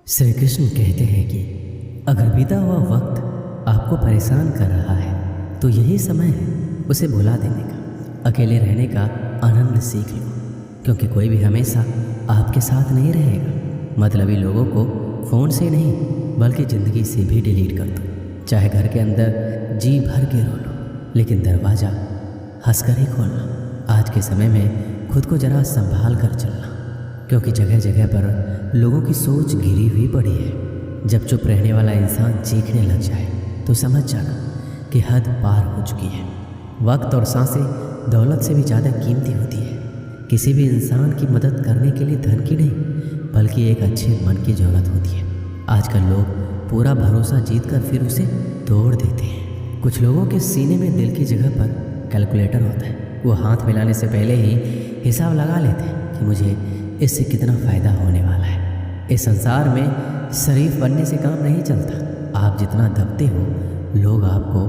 श्री कृष्ण कहते हैं कि अगर बीता हुआ वक्त आपको परेशान कर रहा है तो यही समय है उसे भुला देने का। अकेले रहने का आनंद सीख लो, क्योंकि कोई भी हमेशा आपके साथ नहीं रहेगा। मतलबी लोगों को फ़ोन से नहीं बल्कि ज़िंदगी से भी डिलीट कर दो। चाहे घर के अंदर जी भर के रो लो, लेकिन दरवाज़ा हंसकर ही खोलना। आज के समय में खुद को ज़रा संभाल कर चलना, क्योंकि जगह जगह पर लोगों की सोच घिरी हुई पड़ी है। जब चुप रहने वाला इंसान चीखने लग जाए तो समझ जाना कि हद पार हो चुकी है। वक्त और सांसें दौलत से भी ज़्यादा कीमती होती है। किसी भी इंसान की मदद करने के लिए धन की नहीं बल्कि एक अच्छे मन की ज़रूरत होती है। आजकल लोग पूरा भरोसा जीत कर फिर उसे तोड़ देते हैं। कुछ लोगों के सीने में दिल की जगह पर कैलकुलेटर होता है। वो हाथ मिलाने से पहले ही हिसाब लगा लेते हैं कि मुझे इससे कितना फ़ायदा होने वाला है। इस संसार में शरीफ बनने से काम नहीं चलता। आप जितना दबते हो लोग आपको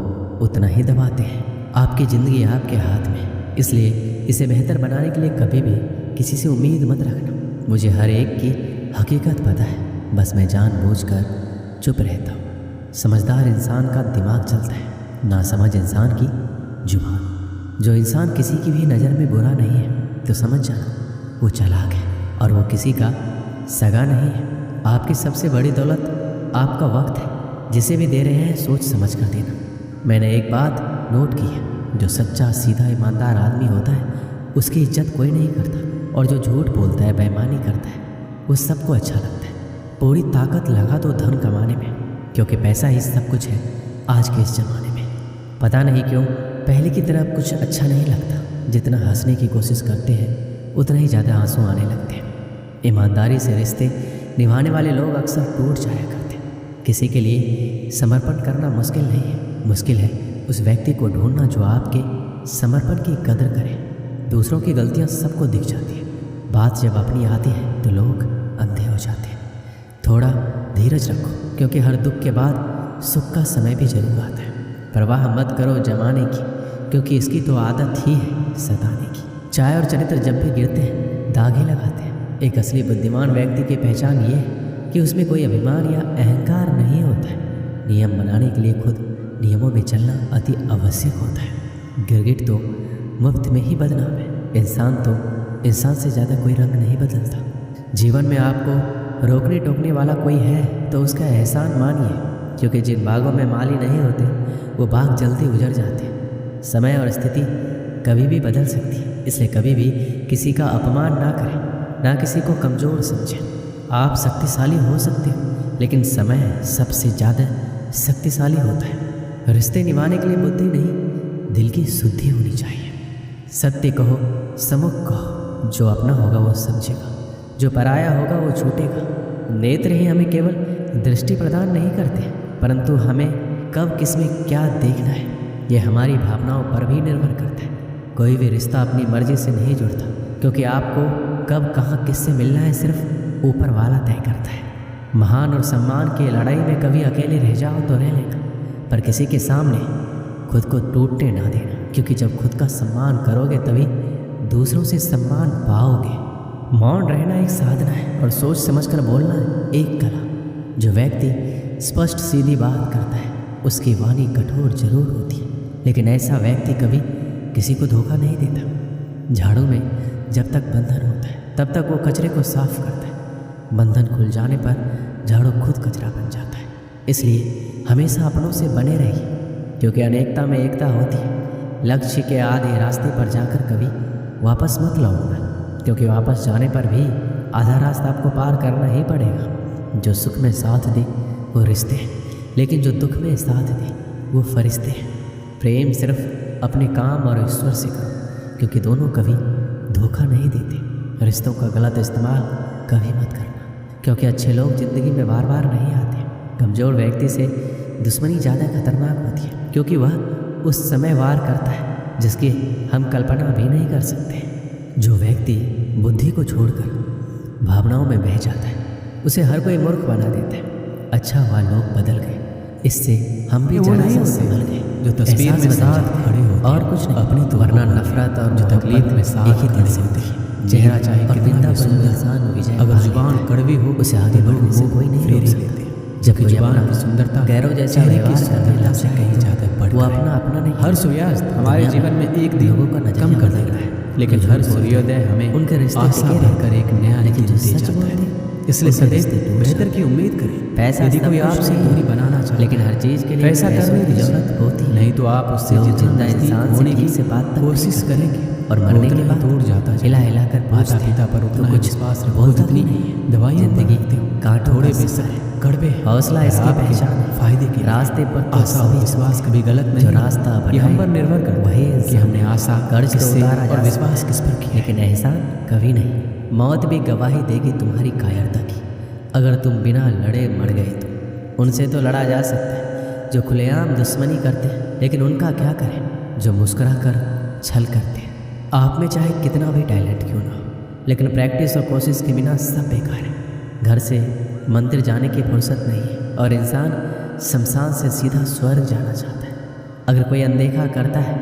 उतना ही दबाते हैं। आपकी ज़िंदगी आपके हाथ में, इसलिए इसे बेहतर बनाने के लिए कभी भी किसी से उम्मीद मत रखना। मुझे हर एक की हकीकत पता है, बस मैं जानबूझकर चुप रहता हूँ। समझदार इंसान का दिमाग चलता है, नासमझ इंसान की जुबान। जो इंसान किसी की भी नज़र में बुरा नहीं है तो समझ जाना वो चालाक है और वो किसी का सगा नहीं है। आपकी सबसे बड़ी दौलत आपका वक्त है। जिसे भी दे रहे हैं सोच समझ कर देना। मैंने एक बात नोट की है, जो सच्चा सीधा ईमानदार आदमी होता है उसकी इज्जत कोई नहीं करता, और जो झूठ बोलता है बेईमानी करता है वो सबको अच्छा लगता है। पूरी ताकत लगा दो धन कमाने में, क्योंकि पैसा ही सब कुछ है आज के इस ज़माने में। पता नहीं क्यों पहले की तरह कुछ अच्छा नहीं लगता। जितना हंसने की कोशिश करते हैं उतना ही ज़्यादा आंसू आने लगते हैं। ईमानदारी से रिश्ते निभाने वाले लोग अक्सर टूट जाया करते हैं। किसी के लिए समर्पण करना मुश्किल नहीं है, मुश्किल है उस व्यक्ति को ढूंढना जो आपके समर्पण की कदर करे। दूसरों की गलतियां सबको दिख जाती है, बात जब अपनी आती है तो लोग अंधे हो जाते हैं। थोड़ा धीरज रखो, क्योंकि हर दुख के बाद सुख का समय भी जरूर आता है। परवाह मत करो जमाने की, क्योंकि इसकी तो आदत ही है सताने की। चाय और चरित्र जब भी गिरते हैं दाग ही लगाते हैं। एक असली बुद्धिमान व्यक्ति की पहचान ये है कि उसमें कोई अभिमान या अहंकार नहीं होता है। नियम बनाने के लिए खुद नियमों में चलना अति आवश्यक होता है। गिरगिट तो मुफ्त में ही बदनाम है। इंसान से ज़्यादा कोई रंग नहीं बदलता। जीवन में आपको रोकने टोकने वाला कोई है तो उसका एहसान मानिए, क्योंकि जिन बागों में माली नहीं होते वो बाग जल्दी उजड़ जाते हैं। समय और स्थिति कभी भी बदल सकती है, इसलिए कभी भी किसी का अपमान ना करें, ना किसी को कमज़ोर समझें। आप शक्तिशाली हो सकते हो, लेकिन समय सबसे ज़्यादा शक्तिशाली होता है। रिश्ते निभाने के लिए बुद्धि नहीं दिल की शुद्धि होनी चाहिए। सत्य कहो, सम्मुख कहो। जो अपना होगा वो समझेगा, जो पराया होगा वो छूटेगा। नेत्र ही हमें केवल दृष्टि प्रदान नहीं करते, परंतु हमें कब किसमें क्या देखना है ये हमारी भावनाओं पर भी निर्भर करता है। कोई भी रिश्ता अपनी मर्जी से नहीं जुड़ता, क्योंकि आपको कब कहाँ किससे मिलना है सिर्फ ऊपर वाला तय करता है। महान और सम्मान की लड़ाई में कभी अकेले रह जाओ तो रह लेना, पर किसी के सामने खुद को टूटने ना देना, क्योंकि जब खुद का सम्मान करोगे तभी दूसरों से सम्मान पाओगे। मौन रहना एक साधना है और सोच समझकर बोलना एक कला। जो व्यक्ति स्पष्ट सीधी बात करता है उसकी वाणी कठोर जरूर होती है, लेकिन ऐसा व्यक्ति कभी किसी को धोखा नहीं देता। झाड़ू में जब तक बंधन होता है तब तक वो कचरे को साफ करता है। बंधन खुल जाने पर झाड़ू खुद कचरा बन जाता है। इसलिए हमेशा अपनों से बने रहिए, क्योंकि अनेकता में एकता होती है। लक्ष्य के आधे रास्ते पर जाकर कभी वापस मत लौटना, क्योंकि वापस जाने पर भी आधा रास्ता आपको पार करना ही पड़ेगा। जो सुख में साथ दे वो रिश्ते हैं, लेकिन जो दुख में साथ दे वो फरिश्ते हैं। प्रेम सिर्फ अपने काम और ईश्वर से करो, क्योंकि दोनों कभी धोखा नहीं देते। रिश्तों का गलत इस्तेमाल कभी मत करना, क्योंकि अच्छे लोग ज़िंदगी में बार बार नहीं आते। कमज़ोर व्यक्ति से दुश्मनी ज़्यादा खतरनाक होती है, क्योंकि वह उस समय वार करता है जिसकी हम कल्पना भी नहीं कर सकते। जो व्यक्ति बुद्धि को छोड़कर भावनाओं में बह जाता है उसे हर कोई मूर्ख बना देता है। अच्छा हुआ लोग बदल गए, इससे हम भी जरा सा संभल गए। जो तस्वीर में साथ खड़े होते और कुछ नहीं, अपनी तो वरना नफरत और जो तकलीफ में साथ एक ही खड़े दिल से होते हैं। चेहरा चाहे और कितना कितना भी भी सुंदर इंसान विजय अगर जुबान कड़वी हो उसे आगे बढ़ने से कोई नहीं रोक सकता। जब कोई जुबान अपना की सुंदरता गैरों जैसा चेहरे की व्यवहार सुंदरता करने से लगता कहीं है ज़्यादा तो बढ़कर वो है। अपना नहीं हर सूर्यास्त हमारे दुनिया जीवन में एक दिन लोगों का नजरिया कम कर बदल देता रहा है, लेकिन जो हर झूठ बोलते सूर्योदय हैं, हमें उनके रिश्ते आशा टिके भरकर रहते एक नया लेकिन दिन जो दे सच जाता बोलते है। हैं, इसलिए उनके सदैव रिश्ते टूट बेहतर जाते की उम्मीद करें। पैसा यदि सब कोई कुछ आपसे नहीं दूरी है, बनाना चाहता लेकिन है, हर चीज के लिए पैसा पैसों करने की दीजिए, जरूरत होती है। नहीं तो आप उससे लोग जितना जिंदा नजदीक इंसान से होने की ठीक से बात तक नहीं कोशिश करते करेंगे और मरने उतना के ही बाद दूर जाता हिला जाएगा। हिला कर माता पूछते पिता पर तो उतना ही कुछ विश्वास रखो बोलता जितनी भी नहीं। दवाइयों पर जिंदगी रखते हो। कांटों थोड़े का बेशक सफर है। कड़वे हौसला पर इसकी आपके पहचान है। फायदे के लिए। रास्ते पर तो आशा और सभी विश्वास चलते कभी गलत हैं। नहीं जो है। रास्ता ये हम पर बनाए निर्भर करता वही है कि इंसान हमने आशा कर्ज तो किससे उतारा जा और विश्वास सकता किस पर है, किया है। लेकिन एहसान कभी नहीं। मौत भी गवाही देगी तुम्हारी कायरता की। अगर तुम बिना लड़े मर गए तो उनसे तो लड़ा जा सकता है जो खुलेआम दुश्मनी करते हैं, लेकिन उनका क्या करें जो मुस्कुरा कर छल करते हैं। आप में चाहे कितना भी टैलेंट क्यों ना हो, लेकिन प्रैक्टिस और कोशिश के बिना सब बेकार है। घर से मंदिर जाने की फुर्सत नहीं है और इंसान शमशान से सीधा स्वर्ग जाना चाहता है। अगर कोई अनदेखा करता है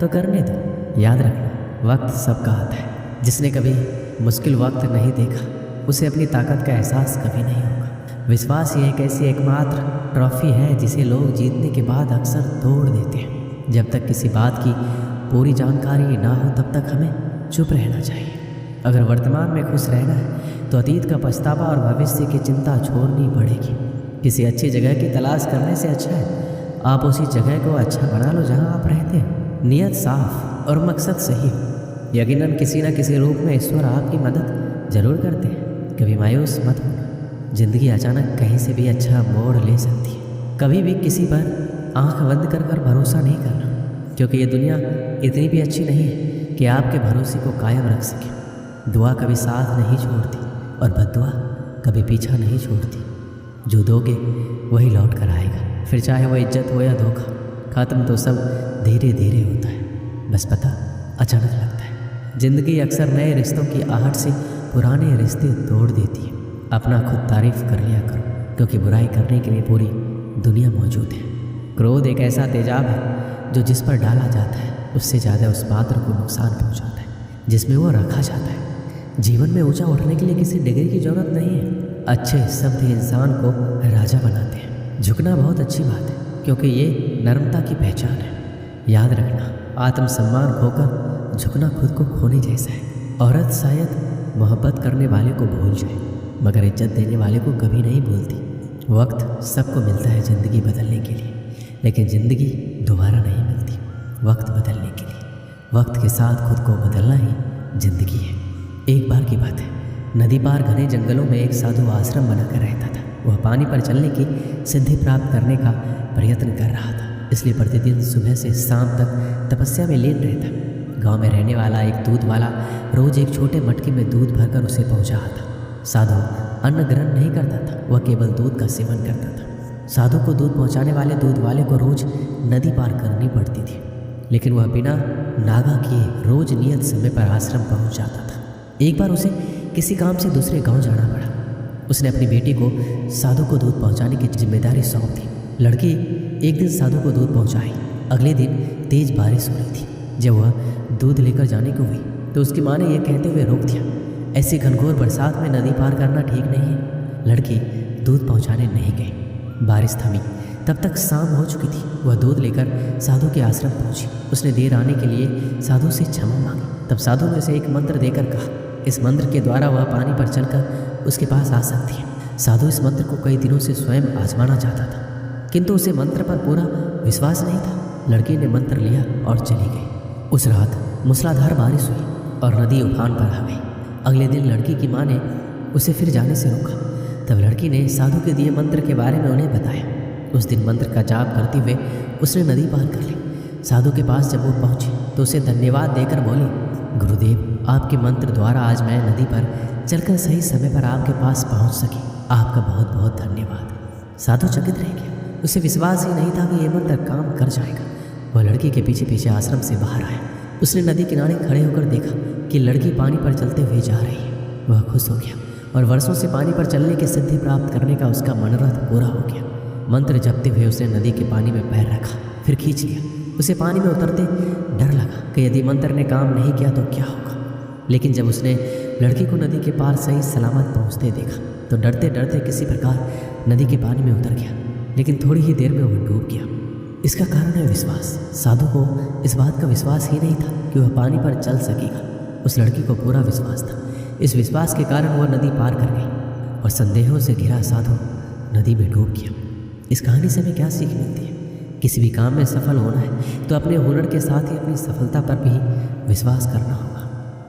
तो करने दो। याद रखना वक्त सबका आता है। जिसने कभी मुश्किल वक्त नहीं देखा उसे अपनी ताकत का एहसास कभी नहीं होगा। विश्वास ही एक ऐसी एकमात्र ट्रॉफी है जिसे लोग जीतने के बाद अक्सर तोड़ देते हैं। जब तक किसी बात की पूरी जानकारी ना हो तब तक हमें चुप रहना चाहिए। अगर वर्तमान में खुश रहना है तो अतीत का पछतावा और भविष्य की चिंता छोड़नी पड़ेगी। किसी अच्छी जगह की तलाश करने से अच्छा है आप उसी जगह को अच्छा बना लो जहां आप रहते हैं। नियत साफ और मकसद सही हो। यकीनन किसी न किसी रूप में ईश्वर आपकी मदद जरूर करते हैं। कभी मायूस मत होना। जिंदगी अचानक कहीं से भी अच्छा मोड़ ले सकती है। कभी भी किसी पर आंख बंद कर भरोसा नहीं करना, क्योंकि ये दुनिया इतनी भी अच्छी नहीं है कि आपके भरोसे को कायम रख सके। दुआ कभी साथ नहीं छोड़ती और बद्दुआ कभी पीछा नहीं छोड़ती। जो दोगे वही लौट कर आएगा, फिर चाहे वो इज्जत हो या धोखा। खत्म तो सब धीरे धीरे होता है, बस पता अचानक लगता है। जिंदगी अक्सर नए रिश्तों की आहट से पुराने रिश्ते तोड़ देती है। अपना खुद तारीफ कर लिया करो, क्योंकि बुराई करने के लिए पूरी दुनिया मौजूद है। क्रोध एक ऐसा तेजाब है जो जिस पर डाला जाता है उससे ज़्यादा उस पात्र को नुकसान पहुंचाता है जिसमें वो रखा जाता है। जीवन में ऊंचा उठने के लिए किसी डिग्री की जरूरत नहीं है। अच्छे शब्द इंसान को राजा बनाते हैं। झुकना बहुत अच्छी बात है, क्योंकि ये नम्रता की पहचान है। याद रखना आत्मसम्मान खोकर झुकना खुद को खोने जैसा है। औरत शायद मोहब्बत करने वाले को भूल जाए, मगर इज्जत देने वाले को कभी नहीं भूलती। वक्त सबको मिलता है ज़िंदगी बदलने के लिए, लेकिन ज़िंदगी दोबारा नहीं मिलती वक्त बदलने के लिए। वक्त के साथ खुद को बदलना ही ज़िंदगी है। एक बार की बात है, नदी पार घने जंगलों में एक साधु आश्रम बनाकर रहता था। वह पानी पर चलने की सिद्धि प्राप्त करने का प्रयत्न कर रहा था, इसलिए प्रतिदिन सुबह से शाम तक तपस्या में लीन रहता। गांव में रहने वाला एक दूध वाला रोज एक छोटे मटके में दूध भरकर उसे पहुंचाता। साधु अन्न ग्रहण नहीं करता था, वह केवल दूध का सेवन करता था। साधु को दूध पहुंचाने वाले दूध वाले को रोज नदी पार करनी पड़ती थी, लेकिन वह बिना नागा किए रोज नियत समय पर आश्रम पहुंच जाता था। एक बार उसे किसी काम से दूसरे गांव जाना पड़ा। उसने अपनी बेटी को साधु को दूध पहुंचाने की जिम्मेदारी सौंप दी। लड़की एक दिन साधु को दूध पहुंचाई। अगले दिन तेज बारिश हो रही थी। जब वह दूध लेकर जाने को हुई तो उसकी माँ ने यह कहते हुए रोक दिया, ऐसी घनघोर बरसात में नदी पार करना ठीक नहीं है। लड़की दूध पहुंचाने नहीं गई। बारिश थमी, तब तक शाम हो चुकी थी। वह दूध लेकर साधु के आश्रम पहुंची। उसने देर आने के लिए साधु से क्षमा मांगी। तब साधु ने उसे एक मंत्र देकर कहा, इस मंत्र के द्वारा वह पानी पर चलकर उसके पास आ सकती है। साधु इस मंत्र को कई दिनों से स्वयं आजमाना चाहता था, किंतु उसे मंत्र पर पूरा विश्वास नहीं था। लड़की ने मंत्र लिया और चली गई। उस रात मूसलाधार बारिश हुई और नदी उफान पर आ गई। अगले दिन लड़की की माँ ने उसे फिर जाने से रोका। तब लड़की ने साधु के दिए मंत्र के बारे में उन्हें बताया। उस दिन मंत्र का जाप करते हुए उसने नदी पार कर ली। साधु के पास जब वो पहुंची तो उसे धन्यवाद देकर बोली, गुरुदेव, आपके मंत्र द्वारा आज मैं नदी पर चलकर सही समय पर आपके पास पहुंच सकी। आपका बहुत बहुत धन्यवाद। साधु चकित रह गया। उसे विश्वास ही नहीं था कि यह मंत्र काम कर जाएगा। वह लड़की के पीछे पीछे आश्रम से बाहर आया। उसने नदी किनारे खड़े होकर देखा कि लड़की पानी पर चलते हुए जा रही है। वह खुश हो गया और वर्षों से पानी पर चलने की सिद्धि प्राप्त करने का उसका मनोरथ पूरा हो गया। मंत्र जपते हुए उसने नदी के पानी में पैर रखा, फिर खींच लिया। उसे पानी में उतरते डर लगा कि यदि मंत्र ने काम नहीं किया तो क्या होगा। लेकिन जब उसने लड़की को नदी के पार सही सलामत पहुंचते देखा तो डरते डरते किसी प्रकार नदी के पानी में उतर गया, लेकिन थोड़ी ही देर में वह डूब गया। इसका कारण है विश्वास। साधु को इस बात का विश्वास ही नहीं था कि वह पानी पर चल सकेगा। उस लड़की को पूरा विश्वास था। इस विश्वास के कारण वह नदी पार कर गई और संदेहों से घिरा साधु नदी में डूब गया। इस कहानी से हमें क्या सीख मिलती है? किसी भी काम में सफल होना है तो अपने हुनर के साथ ही अपनी सफलता पर भी विश्वास करना होगा।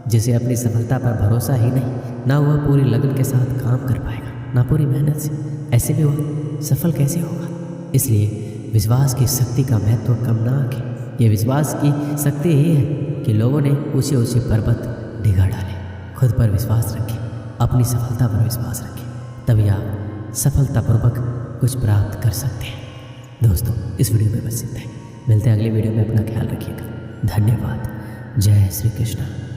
जिसे अपनी सफलता पर भरोसा ही नहीं, ना वह पूरी लगन के साथ काम कर पाएगा, ना पूरी मेहनत से, ऐसे में वह सफल कैसे होगा? इसलिए विश्वास की शक्ति का महत्व कम ना आके। ये विश्वास की शक्ति ही है कि लोगों ने ऊंचे ऊंचे पर्वत डिगा डाले। खुद पर विश्वास रखें, अपनी सफलता पर विश्वास रखें, तभी आप सफलतापूर्वक कुछ प्राप्त कर सकते हैं। दोस्तों, इस वीडियो में बस इतना ही। मिलते हैं अगली वीडियो में। अपना ख्याल रखिएगा। धन्यवाद। जय श्री कृष्ण।